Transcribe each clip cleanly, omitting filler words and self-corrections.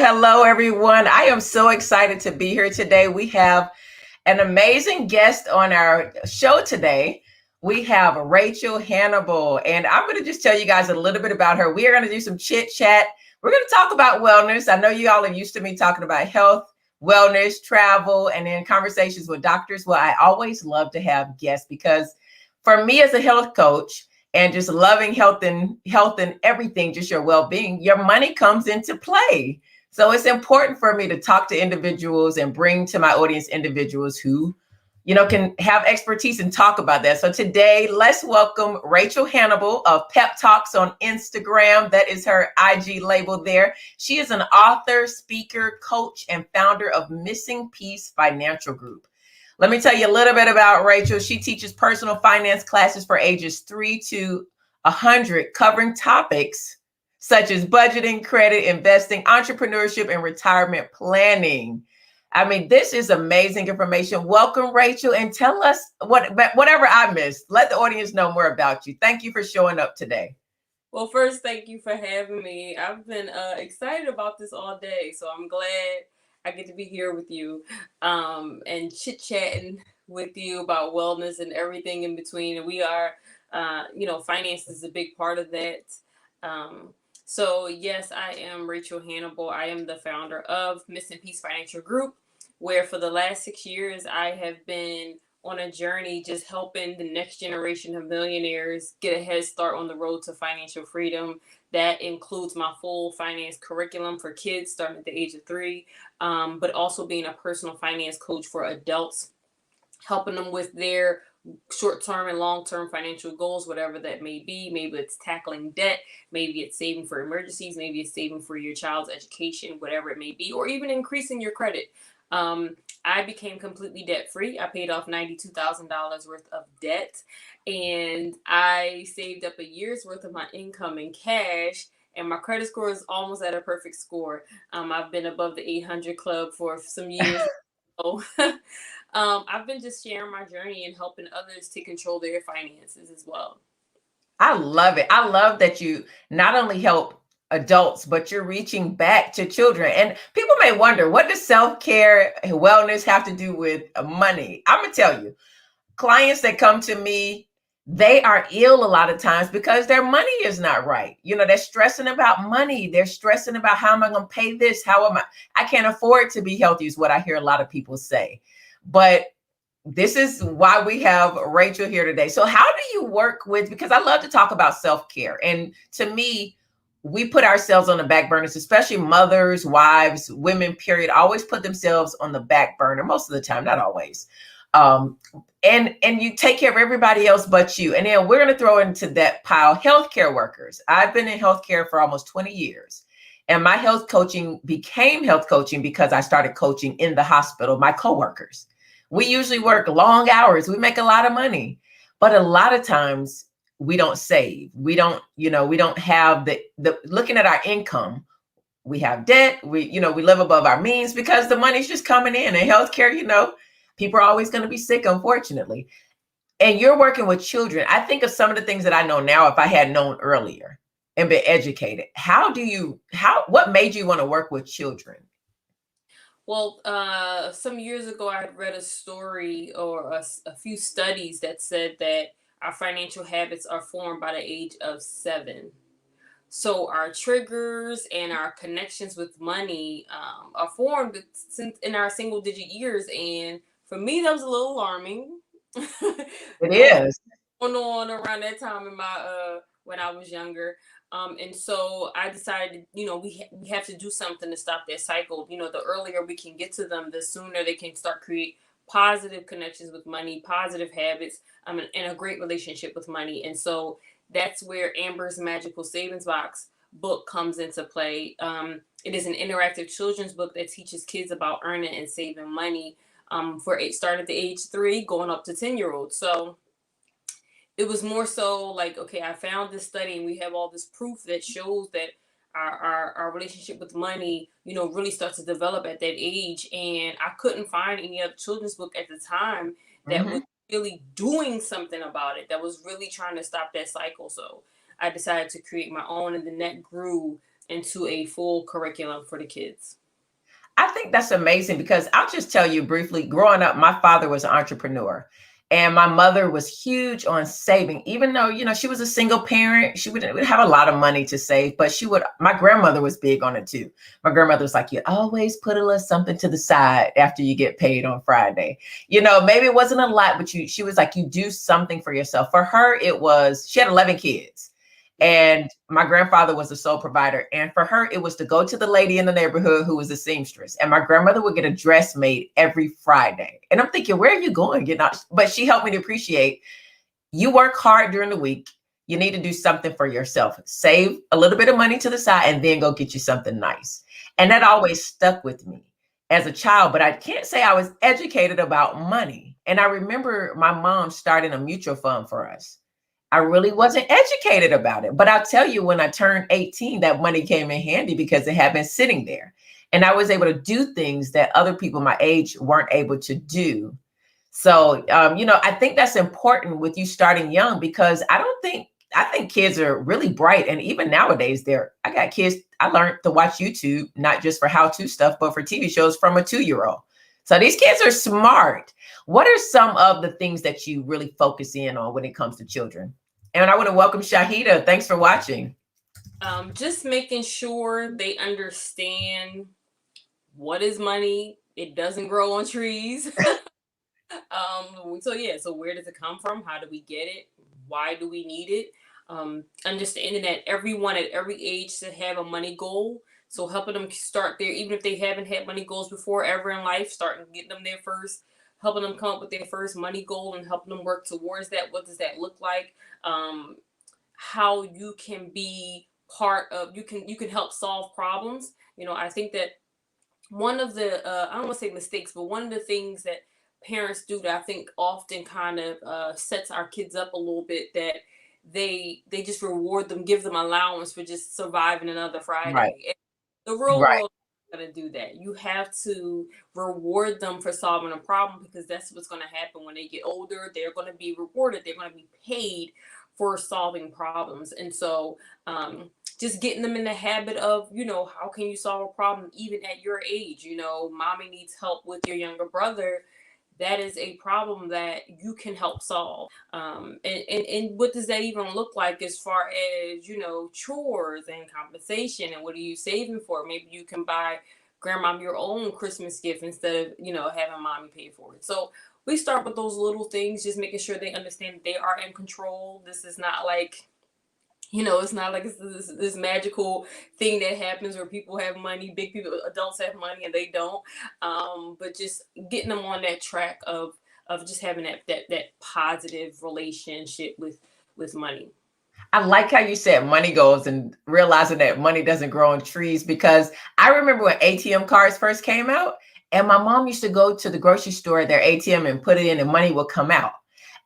hello, everyone. I am so excited to be here today. We have an amazing guest on our show today. We have Rachael Hannibal, and I'm going to just tell you guys a little bit about her. We are going to do some chit chat. We're going to talk about wellness. I know you all are used to me talking about health, wellness, travel, and then conversations with doctors. Well, I always love to have guests because for me as a health coach, and just loving health and everything, just your well-being, your money comes into play. So it's important for me to talk to individuals and bring to my audience individuals who, can have expertise and talk about that. So today, let's welcome Rachael Hannibal of Pep Talks on Instagram. That is her IG label there. She is an author, speaker, coach, and founder of Missing Piece Financial Group. Let me tell you a little bit about Rachael. She teaches personal finance classes for ages 3 to 100, covering topics such as budgeting, credit, investing, entrepreneurship, and retirement planning. I mean, this is amazing information. Welcome, Rachael, and tell us whatever I missed. Let the audience know more about you. Thank you for showing up today. Well, first, thank you for having me. I've been excited about this all day, so I'm glad I get to be here with you and chit-chatting with you about wellness and everything in between. And we are, finance is a big part of that. So, yes, I am Rachael Hannibal. I am the founder of Missing Piece Financial Group, where for the last 6 years, I have been on a journey just helping the next generation of millionaires get a head start on the road to financial freedom. That includes my full finance curriculum for kids starting at the age of 3, but also being a personal finance coach for adults, helping them with their short-term and long-term financial goals, whatever that may be. Maybe it's tackling debt, maybe it's saving for emergencies, maybe it's saving for your child's education, whatever it may be, or even increasing your credit. I became completely debt-free. I paid off $92,000 worth of debt, and I saved up a year's worth of my income in cash, and my credit score is almost at a perfect score. I've been above the 800 club for some years. So, I've been just sharing my journey and helping others to control their finances as well. I love it. I love that you not only help adults, but you're reaching back to children. And people may wonder, what does self-care and wellness have to do with money? I'm going to tell you, clients that come to me, they are ill a lot of times because their money is not right. They're stressing about money. They're stressing about, how am I going to pay this? I can't afford to be healthy is what I hear a lot of people say. But this is why we have Rachael here today. So how do you work with, because I love to talk about self-care. And to me, we put ourselves on the back burners, especially mothers, wives, women, period, always put themselves on the back burner most of the time, not always. And you take care of everybody else but you. And then we're going to throw into that pile healthcare workers. I've been in healthcare for almost 20 years. And my health coaching became health coaching because I started coaching in the hospital, my coworkers. We usually work long hours. We make a lot of money, but a lot of times we don't save. We don't have the looking at our income. We have debt. We live above our means because the money's just coming in. And healthcare, people are always going to be sick, unfortunately. And you're working with children. I think of some of the things that I know now, if I had known earlier and been educated. What made you want to work with children? Well, some years ago, I had read a story or a few studies that said that our financial habits are formed by the age of 7. So our triggers and our connections with money are formed since in our single digit years. And for me, that was a little alarming. It Knowing is. going on around that time in my when I was younger. And so I decided, we have to do something to stop that cycle. The earlier we can get to them, the sooner they can start create positive connections with money, positive habits, and a great relationship with money. And so that's where Amber's Magical Savings Box book comes into play. It is an interactive children's book that teaches kids about earning and saving money starting at the age 3, going up to 10-year-olds. So it was more so like, okay, I found this study and we have all this proof that shows that our relationship with money, really starts to develop at that age. And I couldn't find any other children's book at the time that was Mhm. really doing something about it, that was really trying to stop that cycle. So I decided to create my own, and then that grew into a full curriculum for the kids. I think that's amazing because I'll just tell you briefly, growing up, my father was an entrepreneur and my mother was huge on saving, even though, she was a single parent, she would have a lot of money to save, but my grandmother was big on it too. My grandmother was like, you always put a little something to the side after you get paid on Friday. Maybe it wasn't a lot, but she was like, you do something for yourself. For her, she had 11 kids. And my grandfather was the sole provider. And for her, it was to go to the lady in the neighborhood who was a seamstress. And my grandmother would get a dress made every Friday. And I'm thinking, where are you going? But she helped me to appreciate you work hard during the week. You need to do something for yourself. Save a little bit of money to the side and then go get you something nice. And that always stuck with me as a child. But I can't say I was educated about money. And I remember my mom starting a mutual fund for us. I really wasn't educated about it. But I'll tell you, when I turned 18, that money came in handy because it had been sitting there. And I was able to do things that other people my age weren't able to do. So, I think that's important with you starting young because I think kids are really bright. And even nowadays, I got kids, I learned to watch YouTube, not just for how-to stuff, but for TV shows from a 2-year-old. So these kids are smart. What are some of the things that you really focus in on when it comes to children? And I want to welcome Shahida. Thanks for watching. Just making sure they understand what is money. It doesn't grow on trees. So where does it come from? How do we get it? Why do we need it? Understanding that everyone at every age should have a money goal. So helping them start there, even if they haven't had money goals before ever in life, starting getting them there first, helping them come up with their first money goal and helping them work towards that. What does that look like? How you can be part of, you can help solve problems. I think that one of the I don't want to say mistakes, but one of the things that parents do that I think often kind of sets our kids up a little bit, that they just reward them, give them allowance for just surviving another Right, Friday. And the real right, world is going to do that. You have to reward them for solving a problem, because that's what's going to happen when they get older. They're going to be rewarded. They're going to be paid for solving problems. And so just getting them in the habit of, how can you solve a problem even at your age? Mommy needs help with your younger brother. That is a problem that you can help solve. And what does that even look like as far as, chores and compensation, and what are you saving for? Maybe you can buy grandma your own Christmas gift instead of, having mommy pay for it. So we start with those little things, just making sure they understand they are in control. This is not like, it's not like it's this magical thing that happens where people have money, big people, adults have money and they don't. But just getting them on that track of just having that positive relationship with money. I like how you said money goes and realizing that money doesn't grow on trees, because I remember when ATM cards first came out and my mom used to go to the grocery store at their ATM and put it in and money would come out.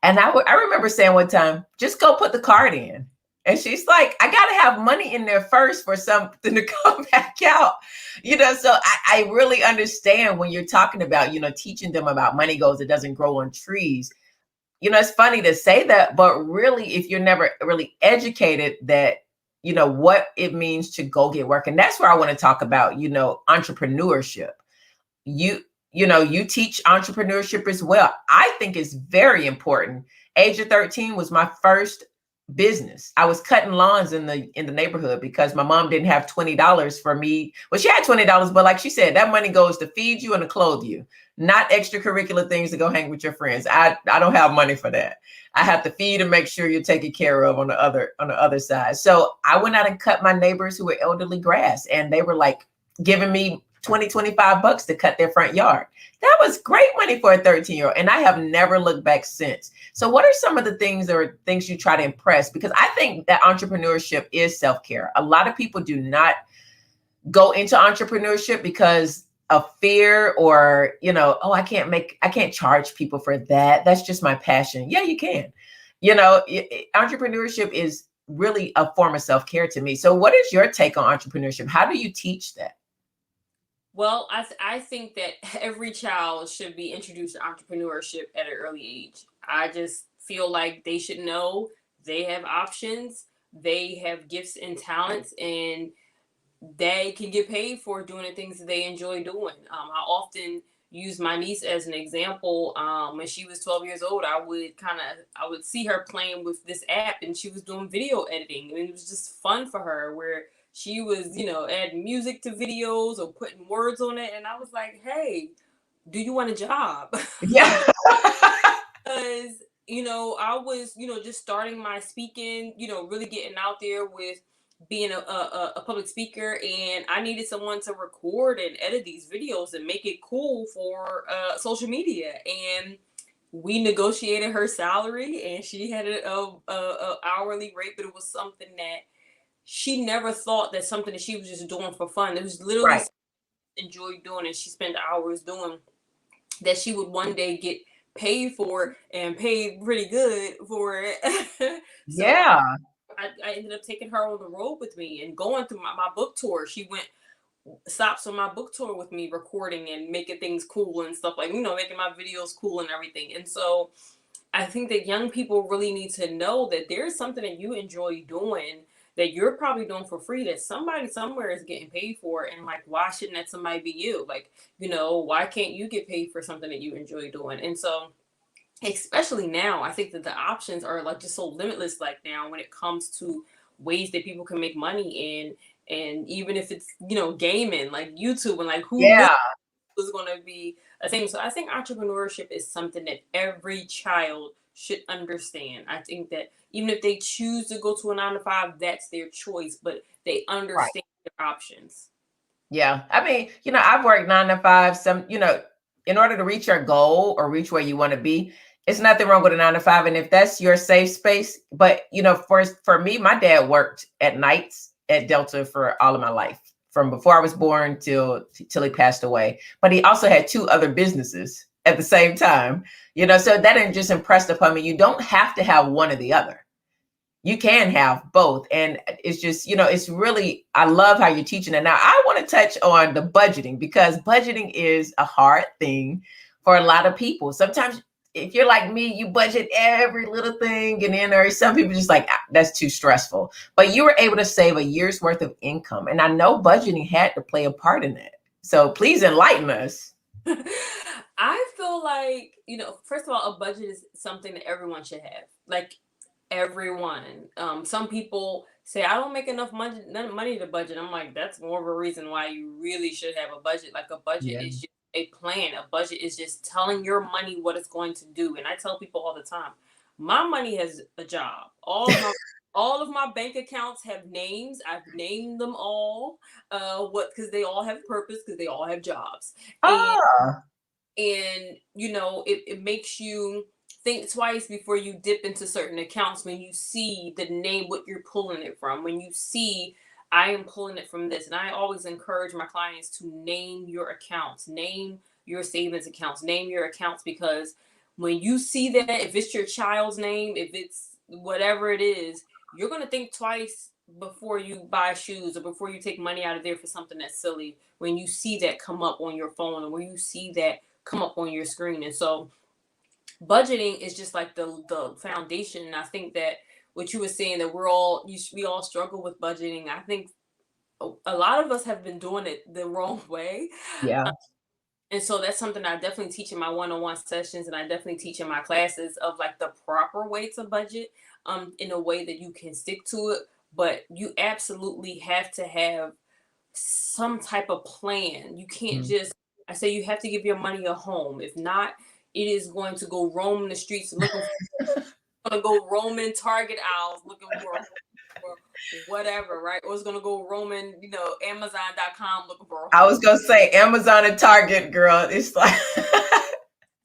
And I remember saying one time, just go put the card in. And she's like, I got to have money in there first for something to come back out. So I really understand when you're talking about, teaching them about money goes, it doesn't grow on trees. It's funny to say that, but really, if you're never really educated that, what it means to go get work. And that's where I want to talk about, entrepreneurship. You, you teach entrepreneurship as well. I think it's very important. Age of 13 was my first business. I was cutting lawns in the neighborhood because my mom didn't have $20 for me. Well, she had $20, but like she said, that money goes to feed you and to clothe you, not extracurricular things to go hang with your friends. I don't have money for that. I have to feed and make sure you're taken care of on the other side. So I went out and cut my neighbors who were elderly grass, and they were like giving me 20, 25 bucks to cut their front yard. That was great money for a 13-year-old. And I have never looked back since. So what are some of the things you try to impress? Because I think that entrepreneurship is self-care. A lot of people do not go into entrepreneurship because of fear or, oh, I can't charge people for that. That's just my passion. Yeah, you can. Entrepreneurship is really a form of self-care to me. So what is your take on entrepreneurship? How do you teach that? Well, I think that every child should be introduced to entrepreneurship at an early age. I just feel like they should know they have options, they have gifts and talents, and they can get paid for doing the things that they enjoy doing. I often use my niece as an example. When she was 12 years old, I would see her playing with this app, and she was doing video editing, and it was just fun for her, where she was, adding music to videos or putting words on it. And I was like, hey, do you want a job? Yeah. Because, I was, just starting my speaking, really getting out there with being a public speaker, and I needed someone to record and edit these videos and make it cool for social media. And we negotiated her salary, and she had a hourly rate, but it was something that she never thought that something that she was just doing for fun. It was literally Right. enjoyed doing, and she spent hours doing, that she would one day get paid for, and paid pretty good for it. So Yeah. I ended up taking her on the road with me and going through my book tour. She went stops on my book tour with me, recording and making things cool and stuff, like, making my videos cool and everything. And so I think that young people really need to know that there's something that you enjoy doing, that you're probably doing for free, that somebody somewhere is getting paid for. And like, why shouldn't that somebody be you? Like, why can't you get paid for something that you enjoy doing? And so, especially now, I think that the options are like just so limitless, like now, when it comes to ways that people can make money in. And even if it's, gaming, like YouTube, and like, who knew Yeah. was going to be a thing. So I think entrepreneurship is something that every child should understand. I think that even if they choose to go to a 9 to 5, that's their choice, but they Right. understand their options. Yeah. I mean, I've worked 9 to 5. In order to reach your goal or reach where you want to be, it's nothing wrong with a 9 to 5. And if that's your safe space, but for me, my dad worked at nights at Delta for all of my life, from before I was born till he passed away. But he also had two other businesses at the same time. So that didn't just impressed upon me. You don't have to have one or the other. You can have both. And it's just, it's really, I love how you're teaching it. Now, I want to touch on the budgeting, because budgeting is a hard thing for a lot of people. Sometimes, if you're like me, you budget every little thing, and then there are some people just like, that's too stressful. But you were able to save a year's worth of income. And I know budgeting had to play a part in it. So please enlighten us. I feel like, first of all, a budget is something that everyone should have. Like, everyone. Some people say, I don't make enough money to budget. I'm like, that's more of a reason why you really should have a budget. Like, a budget Yeah. is just a plan. A budget is just telling your money what it's going to do. And I tell people all the time, my money has a job. All of my bank accounts have names. I've named them all. Because they all have purpose, because they all have jobs. Ah, And it makes you think twice before you dip into certain accounts, when you see the name, what you're pulling it from, when you see, I am pulling it from this. And I always encourage my clients to name your accounts, name your savings accounts, name your accounts, because when you see that, if it's your child's name, if it's whatever it is, you're going to think twice before you buy shoes, or before you take money out of there for something that's silly, when you see that come up on your phone, or when you see that come up on your screen. And so budgeting is just like the foundation. And I think that what you were saying, that we all struggle with budgeting. I think a lot of us have been doing it the wrong way. yeah. And so that's something I definitely teach in my one-on-one sessions, and I definitely teach in my classes, of like the proper way to budget, in a way that you can stick to it. But you absolutely have to have some type of plan. You can't Mm. just, I say, you have to give your money a home. If not, it is going to go roam the streets looking for, going to go roaming Target aisles looking for whatever, right? Or it's going to go roaming, Amazon.com looking for a I home. was gonna say Amazon and Target, girl. It's like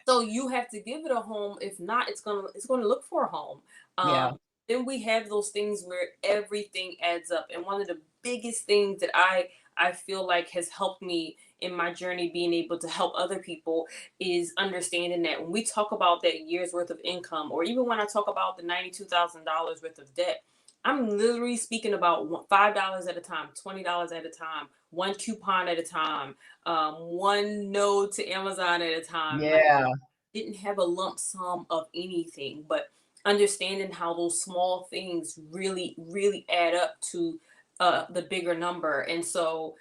So you have to give it a home. If not, it's gonna look for a home. yeah. Then we have those things where everything adds up. And one of the biggest things that I feel like has helped me in my journey, being able to help other people, is understanding that when we talk about that year's worth of income, or even when I talk about the $92,000 worth of debt, I'm literally speaking about $5 at a time, $20 at a time, one coupon at a time, one node to Amazon at a time. Like, Yeah. didn't have a lump sum of anything, but understanding how those small things really, really add up to the bigger number. And so,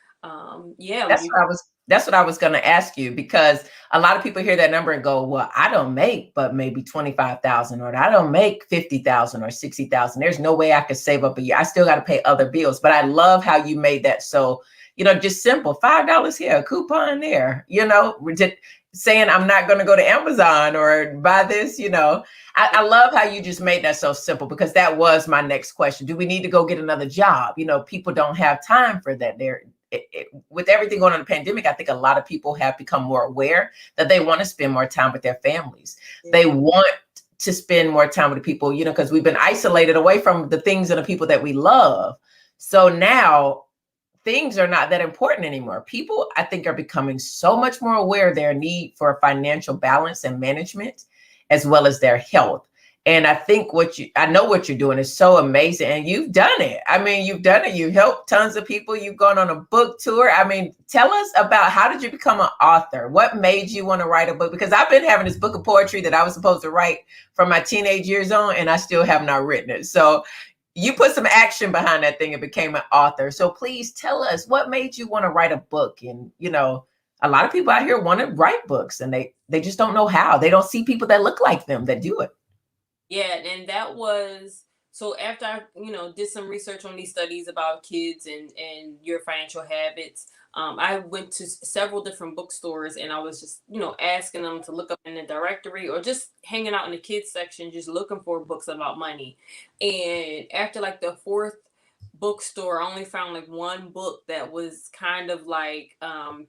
yeah, when That's you, what I was that's what I was going to ask you, because a lot of people hear that number and go, well, I don't make but maybe 25,000, or I don't make 50,000 or 60,000. There's no way I could save up a year. I still got to pay other bills. But I love how you made that so, just simple. $5 here, a coupon there, we're just saying I'm not going to go to Amazon or buy this. I love how you just made that so simple, because that was my next question. Do we need to go get another job? People don't have time for that. With everything going on in the pandemic, I think a lot of people have become more aware that they want to spend more time with their families. yeah. They want to spend more time with the people, because we've been isolated away from the things and the people that we love. So now things are not that important anymore. People, I think, are becoming so much more aware of their need for financial balance and management, as well as their health. And I think I know what you're doing is so amazing, and you've done it. I mean, you've done it. You've helped tons of people. You've gone on a book tour. I mean, tell us about, how did you become an author? What made you want to write a book? Because I've been having this book of poetry that I was supposed to write from my teenage years on, and I still have not written it. So you put some action behind that thing and became an author. So please tell us, what made you want to write a book? And, a lot of people out here want to write books, and they just don't know how. They don't see people that look like them that do it. Yeah, and that was so after I, did some research on these studies about kids and your financial habits. I went to several different bookstores, and I was just, asking them to look up in the directory, or just hanging out in the kids section, just looking for books about money. And after like the fourth bookstore, I only found like one book that was kind of like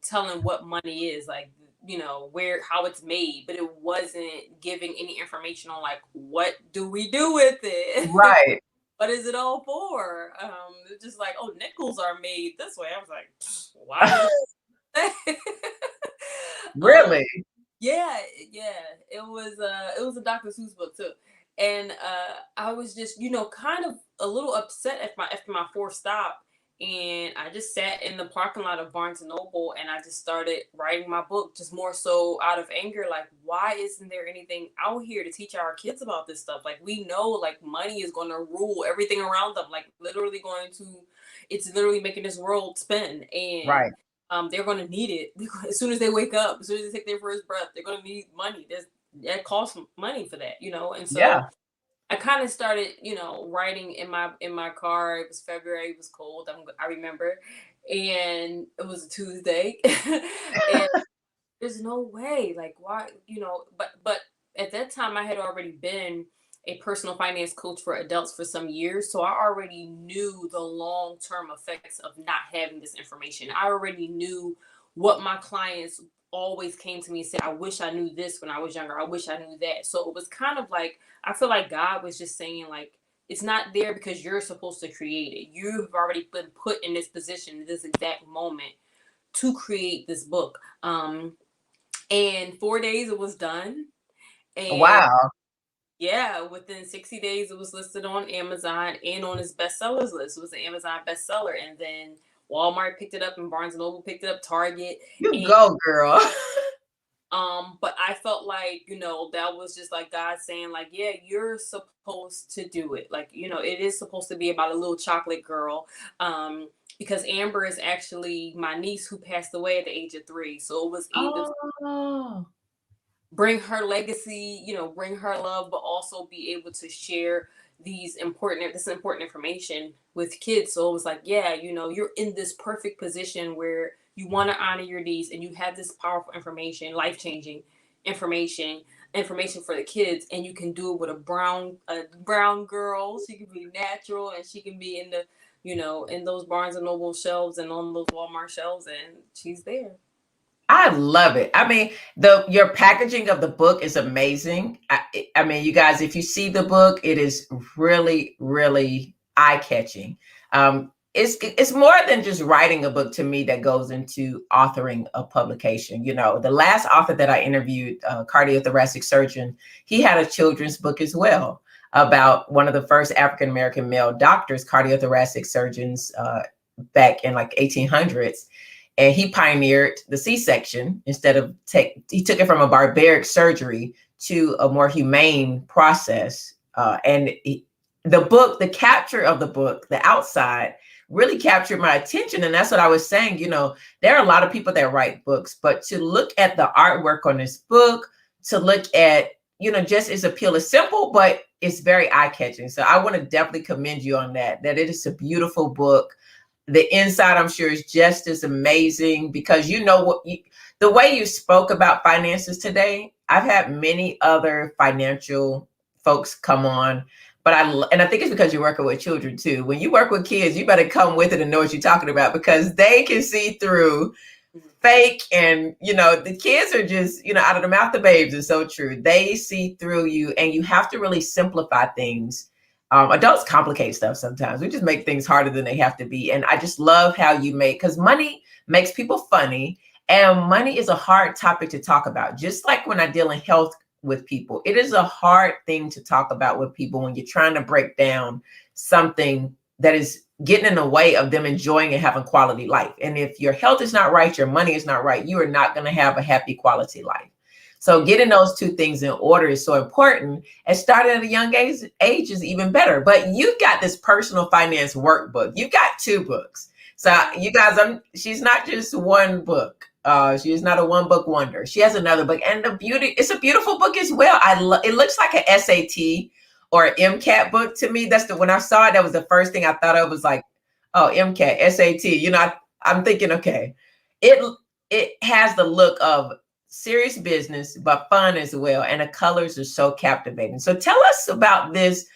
telling what money is, like, where, how it's made, but it wasn't giving any information on like, what do we do with it? Right. What is it all for? It's just like, oh, nickels are made this way. I was like, why would um Really? yeah, yeah. It was a Dr. Seuss book too. And I was just, kind of a little upset after my fourth stop. And I just sat in the parking lot of Barnes and Noble, and I just started writing my book, just more so out of anger. Like, why isn't there anything out here to teach our kids about this stuff? Like, we know like money is going to rule everything around them, like literally it's literally making this world spin. And Right. they're going to need it as soon as they wake up, as soon as they take their first breath. They're going to need money. That costs money for that, And Yeah. so I kind of started, writing in my car. It was February. It was cold. I remember, and it was a Tuesday, and there's no way, like, why, but at that time I had already been a personal finance coach for adults for some years. So I already knew the long-term effects of not having this information. I already knew what my clients always came to me and said, I wish I knew this when I was younger. I wish I knew that. So it was kind of like, I feel like God was just saying, like, it's not there because you're supposed to create it. You've already been put in this position, in this exact moment, to create this book. And 4 days it was done. And Wow. yeah, within 60 days it was listed on Amazon and on its bestsellers list. It was an Amazon bestseller. And then Walmart picked it up, and Barnes and Noble picked it up, Target. You And go, girl. but I felt like, that was just like God saying, like, yeah, you're supposed to do it. Like, it is supposed to be about a little chocolate girl. Because Amber is actually my niece who passed away at the age of 3. So it was aimed to Oh, bring her legacy, bring her love, but also be able to share this important information with kids. So it was like, yeah, you're in this perfect position where you want to honor your niece, and you have this powerful information, life-changing information, information for the kids, and you can do it with a brown girl. She can be natural, and she can be in the, in those Barnes and Noble shelves and on those Walmart shelves, and she's there. I love it. I mean, your packaging of the book is amazing. I mean, you guys, if you see the book, it is really, really eye-catching. It's more than just writing a book to me that goes into authoring a publication. The last author that I interviewed, cardiothoracic surgeon, he had a children's book as well about one of the first African American male doctors, cardiothoracic surgeons, back in like 1800s. And he pioneered the C-section. He took it from a barbaric surgery to a more humane process. The capture of the book, the outside really captured my attention. And that's what I was saying. There are a lot of people that write books, but to look at the artwork on this book, to look at, just its appeal is simple, but it's very eye-catching. So I want to definitely commend you on that it is a beautiful book. The inside, I'm sure, is just as amazing, because the way you spoke about finances today. I've had many other financial folks come on, but I think it's because you're working with children too. When you work with kids, you better come with it and know what you're talking about, because they can see through fake, and the kids are just out of the mouth of babes is so true. They see through you, and you have to really simplify things. Adults complicate stuff sometimes. We just make things harder than they have to be. And I just love how you because money makes people funny, and money is a hard topic to talk about. Just like when I deal in health with people, it is a hard thing to talk about with people when you're trying to break down something that is getting in the way of them enjoying and having quality life. And if your health is not right, your money is not right, you are not going to have a happy quality life. So getting those two things in order is so important. And starting at a young age is even better. But you've got this personal finance workbook. You've got two books. So you guys, she's not just one book. She is not a one book wonder. She has another book, and it's a beautiful book as well. It looks like an SAT or an MCAT book to me. When I saw it, that was the first thing I thought of, was like, oh, MCAT, SAT. I'm thinking, okay, it has the look of serious business, but fun as well. And the colors are so captivating. So tell us about this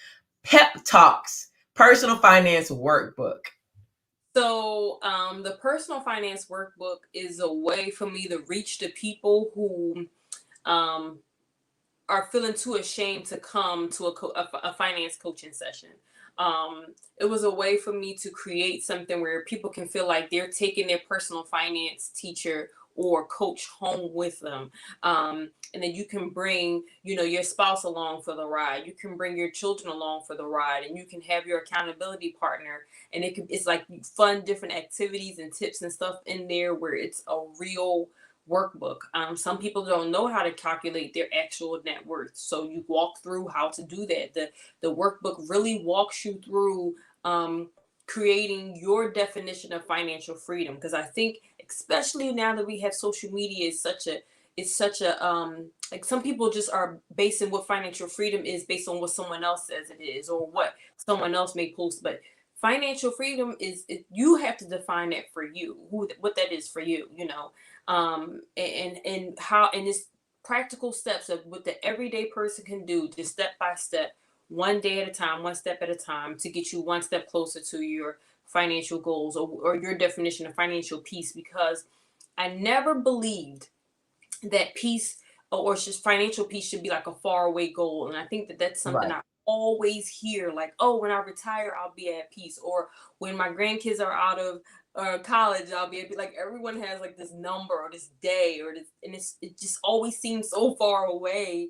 Pep Talks Personal Finance Workbook. So the Personal Finance Workbook is a way for me to reach the people who are feeling too ashamed to come to a finance coaching session. It was a way for me to create something where people can feel like they're taking their personal finance teacher or coach home with them. And then you can bring, your spouse along for the ride. You can bring your children along for the ride, and you can have your accountability partner. And it's like fun, different activities and tips and stuff in there where it's a real workbook. Some people don't know how to calculate their actual net worth. So you walk through how to do that. The workbook really walks you through creating your definition of financial freedom. Because I think, especially now that we have social media, it's such a like, some people just are basing what financial freedom is based on what someone else says it is, or what someone else may post. But financial freedom you have to define that for you, what that is for you, and how, and it's practical steps of what the everyday person can do, just step by step, one day at a time, one step at a time, to get you one step closer to your financial goals, or your definition of financial peace. Because I never believed that peace, or just financial peace, should be like a faraway goal. And I think that's something I always hear, like, oh, when I retire, I'll be at peace. Or when my grandkids are out of college, I'll be like, everyone has like this number or this day or this, and it just always seems so far away.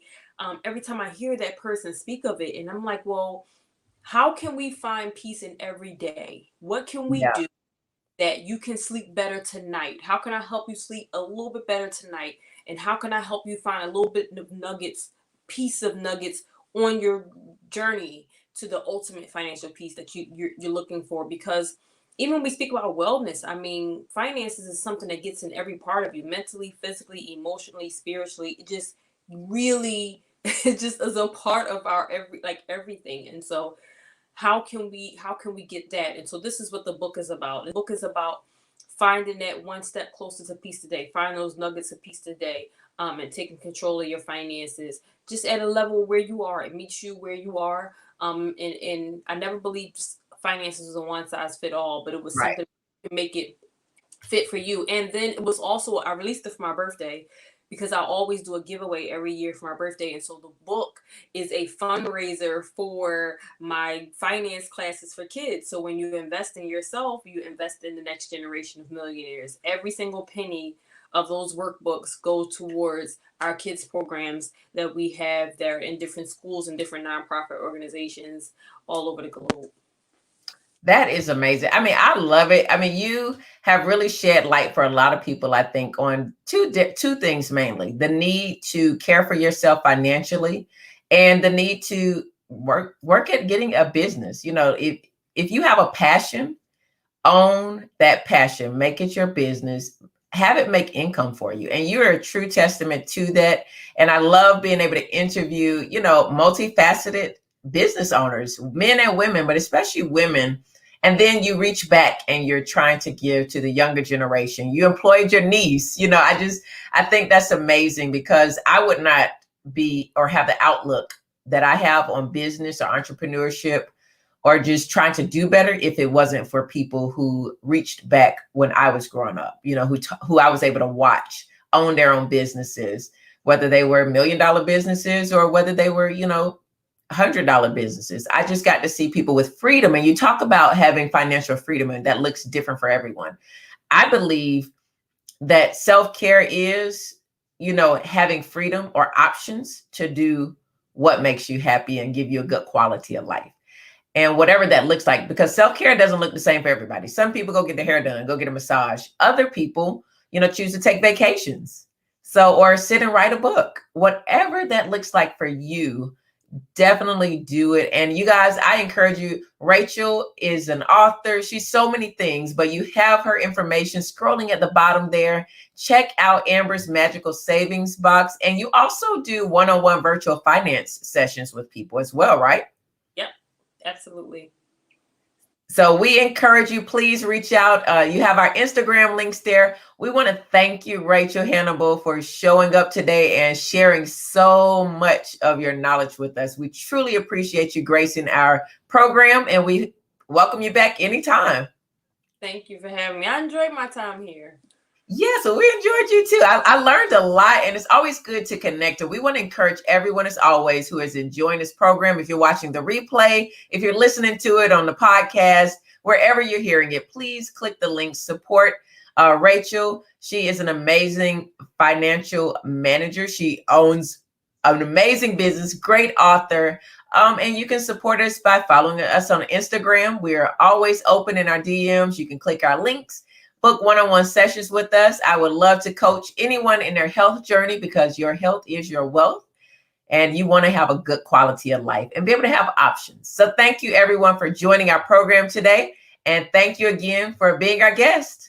Every time I hear that person speak of it, and I'm like, well, how can we find peace in every day? What can we do that you can sleep better tonight? How can I help you sleep a little bit better tonight? And how can I help you find a little bit of piece of nuggets on your journey to the ultimate financial peace that you're looking for? Because even when we speak about wellness, I mean, finances is something that gets in every part of you, mentally, physically, emotionally, spiritually. It just really, it just is a part of our everything. And so how can we get that? And so this is what the book is about. The book is about finding that one step closer to peace today, find those nuggets of peace today, and taking control of your finances, just at a level where you are. It meets you where you are. And I never believed finances was a one size fit all, but it was something to make it fit for you. And then it was also, I released it for my birthday, because I always do a giveaway every year for my birthday. And so the book is a fundraiser for my finance classes for kids. So when you invest in yourself, you invest in the next generation of millionaires. Every single penny of those workbooks go towards our kids programs that we have there in different schools and different nonprofit organizations all over the globe. That is amazing. I mean, I love it. I mean, you have really shed light for a lot of people, I think, on two things mainly: the need to care for yourself financially, and the need to work at getting a business. If you have a passion, own that passion, make it your business, have it make income for you. And you're a true testament to that. And I love being able to interview, multifaceted business owners, men and women, but especially women. And then you reach back and you're trying to give to the younger generation. You employed your niece. I think that's amazing, because I would not be or have the outlook that I have on business or entrepreneurship or just trying to do better if it wasn't for people who reached back when I was growing up, who I was able to watch own their own businesses, whether they were $1 million businesses or whether they were, $100 businesses. I just got to see people with freedom. And you talk about having financial freedom, and that looks different for everyone. I believe that self-care is, having freedom or options to do what makes you happy and give you a good quality of life. And whatever that looks like, because self-care doesn't look the same for everybody. Some people go get their hair done, go get a massage. Other people, choose to take vacations. Or sit and write a book. Whatever that looks like for you, definitely do it. And you guys, I encourage you. Rachael is an author. She's so many things, but you have her information scrolling at the bottom there. Check out Amber's Magical Savings Box. And you also do one-on-one virtual finance sessions with people as well, right? Yep, absolutely. So we encourage you, please reach out. You have our Instagram links there. We want to thank you, Rachael Hannibal, for showing up today and sharing so much of your knowledge with us. We truly appreciate you gracing our program, and we welcome you back anytime. Thank you for having me. I enjoyed my time here. Yeah, so we enjoyed you too. I learned a lot, and it's always good to connect. And we want to encourage everyone, as always, who is enjoying this program. If you're watching the replay, if you're listening to it on the podcast, wherever you're hearing it, please click the link, support Rachael. She is an amazing financial manager. She owns an amazing business, great author. And you can support us by following us on Instagram. We are always open in our DMs. You can click our links. Book one-on-one sessions with us. I would love to coach anyone in their health journey, because your health is your wealth, and you want to have a good quality of life and be able to have options. So thank you, everyone, for joining our program today. And thank you again for being our guest.